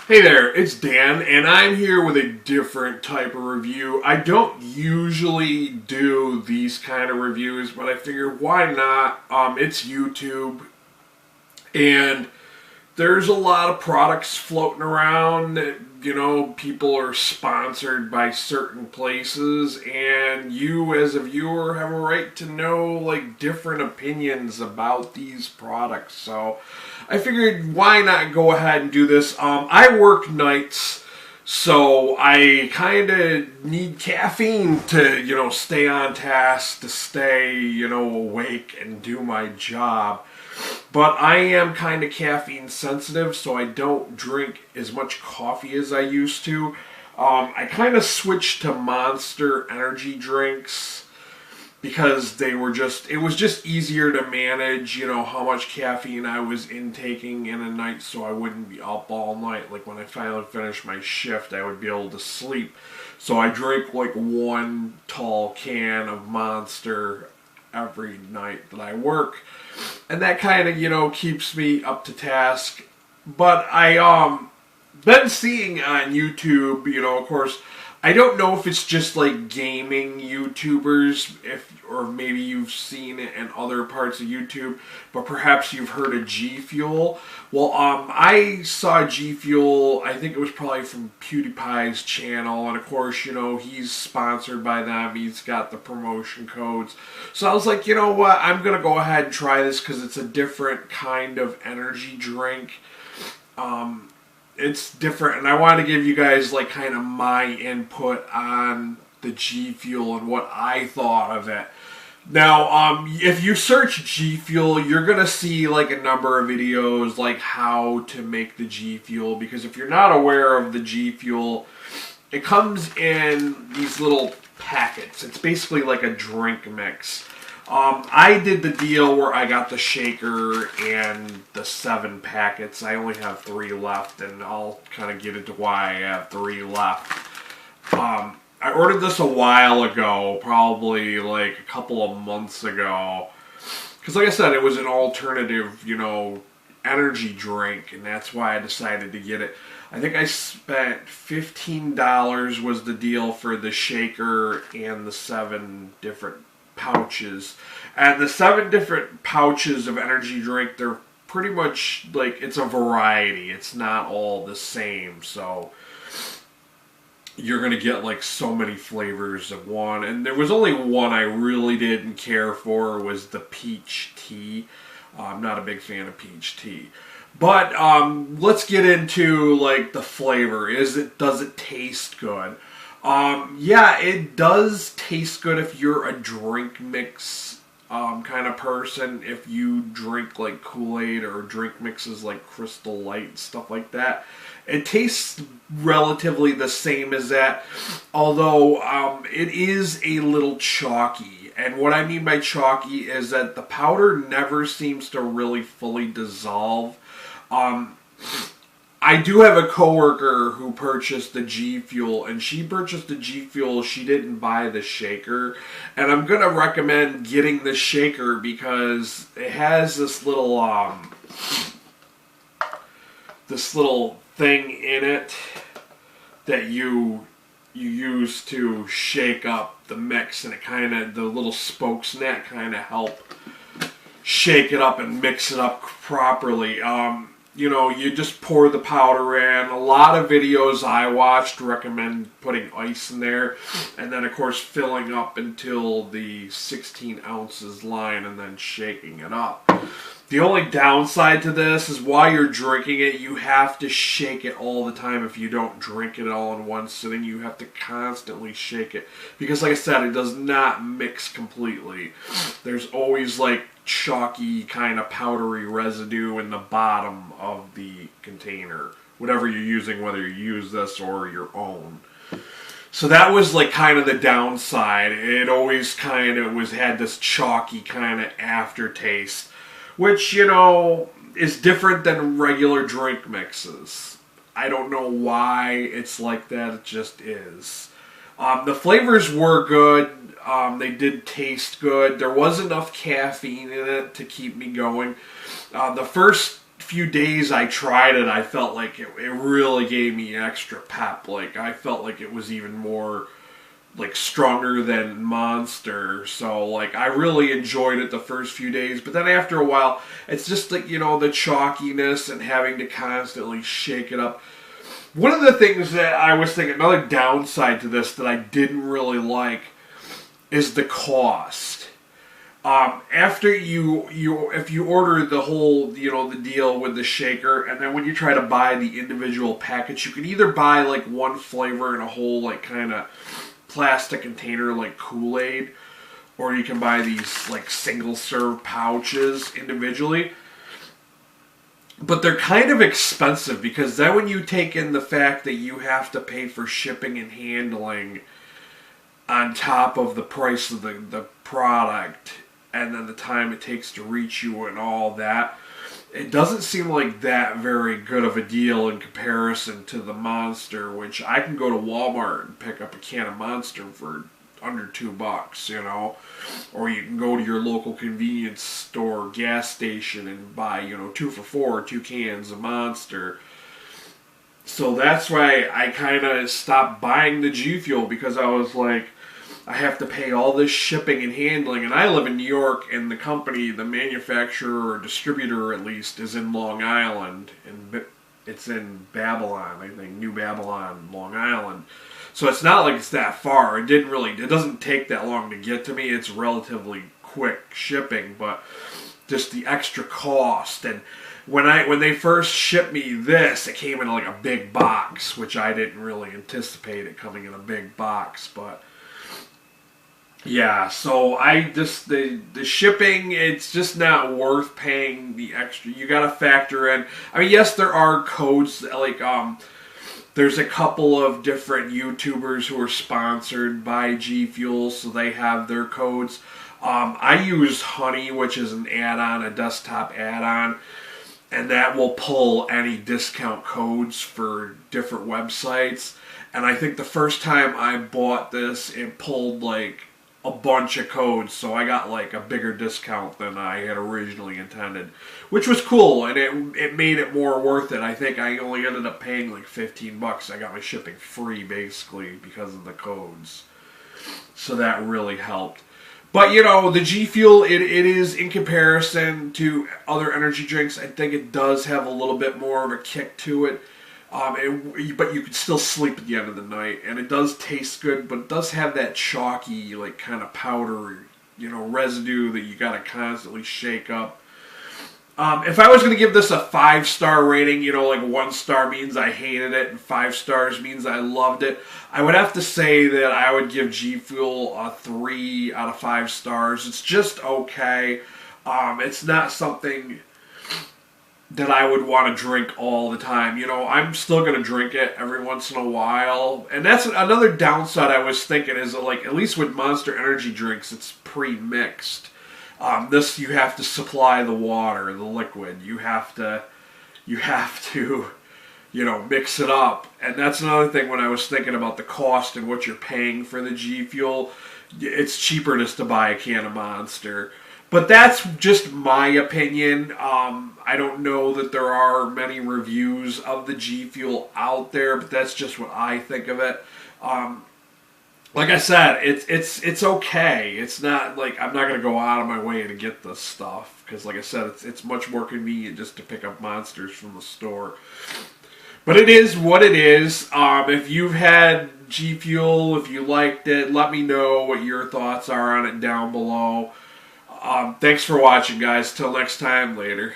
Hey there, it's Dan, and I'm here with a different type of review. I don't usually do these kind of reviews, but I figured why not? It's YouTube, and there's a lot of products floating around that, people are sponsored by certain places, and you as a viewer have a right to know, like, different opinions about these products. So I figured why not go ahead and do this. I work nights, so I kind of need caffeine to, stay on task, to stay, awake and do my job. But I am kind of caffeine sensitive, so I don't drink as much coffee as I used to. I kind of switched to Monster energy drinks because it was just easier to manage, how much caffeine I was intaking in a night so I wouldn't be up all night. Like when I finally finished my shift, I would be able to sleep. So I drink like one tall can of Monster every night that I work. And that kind of, keeps me up to task. But I been seeing on YouTube, of course, I don't know if it's just like gaming YouTubers, or maybe you've seen it in other parts of YouTube, but perhaps you've heard of G Fuel. Well, I saw G Fuel, I think it was probably from PewDiePie's channel, and of course, he's sponsored by them, he's got the promotion codes. So I was like, you know what, I'm going to go ahead and try this because it's a different kind of energy drink. It's different, and I want to give you guys like kind of my input on the G Fuel and what I thought of it. Now, if you search G Fuel, you're gonna see like a number of videos like how to make the G Fuel, because if you're not aware of the G Fuel, it comes in these little packets. It's basically like a drink mix. I did the deal where I got the shaker and the 7 packets. I only have 3 left, and I'll kind of get into why I have 3 left. I ordered this a while ago, probably like a couple of months ago. Because like I said, it was an alternative, energy drink, and that's why I decided to get it. I think I spent $15 was the deal for the shaker and the 7 different pouches. And the 7 different pouches of energy drink, they're pretty much like, it's a variety. It's not all the same. So you're going to get like so many flavors of one. And there was only one I really didn't care for, was the peach tea. I'm not a big fan of peach tea. But let's get into like the flavor. Does it taste good? Yeah, it does taste good if you're a drink mix kind of person. If you drink like Kool-Aid or drink mixes like Crystal Light and stuff like that, it tastes relatively the same as that, although it is a little chalky. And what I mean by chalky is that the powder never seems to really fully dissolve. I do have a coworker who purchased the G Fuel, and she purchased the G Fuel. She didn't buy the shaker, and I'm gonna recommend getting the shaker because it has this little thing in it that you use to shake up the mix, and the little spokes in that kind of help shake it up and mix it up properly. You just pour the powder in. A lot of videos I watched recommend putting ice in there, and then of course filling up until the 16 ounces line and then shaking it up. The only downside to this is while you're drinking it, you have to shake it all the time. If you don't drink it all in one sitting, you have to constantly shake it. Because like I said, it does not mix completely. There's always like chalky kind of powdery residue in the bottom of the container. Whatever you're using, whether you use this or your own. So that was like kind of the downside. It always kind of had this chalky kind of aftertaste, which, is different than regular drink mixes. I don't know why it's like that, it just is. The flavors were good. They did taste good. There was enough caffeine in it to keep me going. The first few days I tried it, I felt like it really gave me extra pep. Like, I felt like it was even more, like, stronger than Monster. So, like, I really enjoyed it the first few days. But then after a while, it's just like, you know, the chalkiness and having to constantly shake it up. One of the things that I was thinking, another downside to this that I didn't really like is the cost. After if you order the whole, you know, the deal with the shaker, and then when you try to buy the individual package, you can either buy like one flavor in a whole like kind of plastic container like Kool-Aid, or you can buy these like single serve pouches individually. But they're kind of expensive, because then when you take in the fact that you have to pay for shipping and handling on top of the price of the product, and then the time it takes to reach you and all that, it doesn't seem like that very good of a deal in comparison to the Monster, which I can go to Walmart and pick up a can of Monster for under $2, you know, or you can go to your local convenience store, gas station, and buy, you know, 2 for $4, 2 cans of Monster. So that's why I kind of stopped buying the G Fuel, because I was like, I have to pay all this shipping and handling, and I live in New York, and the company, the manufacturer or distributor at least, is in Long Island, and it's in Babylon, I think, New Babylon, Long Island. So it's not like it's that far. It doesn't take that long to get to me. It's relatively quick shipping, but just the extra cost. And when they first shipped me this, it came in like a big box, which I didn't really anticipate it coming in a big box, but yeah, so I just, the shipping, it's just not worth paying the extra. You gotta factor in, I mean, yes, there are codes, like, there's a couple of different YouTubers who are sponsored by G Fuel, so they have their codes. I use Honey, which is an add-on, a desktop add-on, and that will pull any discount codes for different websites. And I think the first time I bought this, it pulled like a bunch of codes, so I got like a bigger discount than I had originally intended, which was cool, and it made it more worth it. I think I only ended up paying like $15. I got my shipping free basically because of the codes, so that really helped. But you know, the G Fuel, it is, in comparison to other energy drinks, I think it does have a little bit more of a kick to it. But you can still sleep at the end of the night, and it does taste good, but it does have that chalky, like, kind of powder, you know, residue that you gotta constantly shake up. If I was going to give this a 5-star rating, you know, like 1 star means I hated it and 5 stars means I loved it, I would have to say that I would give G Fuel a 3 out of 5 stars. It's just okay. It's not something that I would want to drink all the time. You know, I'm still going to drink it every once in a while. And that's another downside I was thinking, is that, like, at least with Monster Energy drinks, it's pre-mixed. This, you have to supply the water, the liquid. You have to, you know, mix it up. And that's another thing when I was thinking about the cost and what you're paying for the G Fuel. It's cheaper just to buy a can of Monster. But that's just my opinion. I don't know that there are many reviews of the G Fuel out there, but that's just what I think of it. Like I said, it's okay. It's not like I'm not going to go out of my way to get this stuff, because like I said, it's much more convenient just to pick up Monsters from the store. But it is what it is. If you've had G Fuel, if you liked it, let me know what your thoughts are on it down below. Thanks for watching, guys. Till next time, later.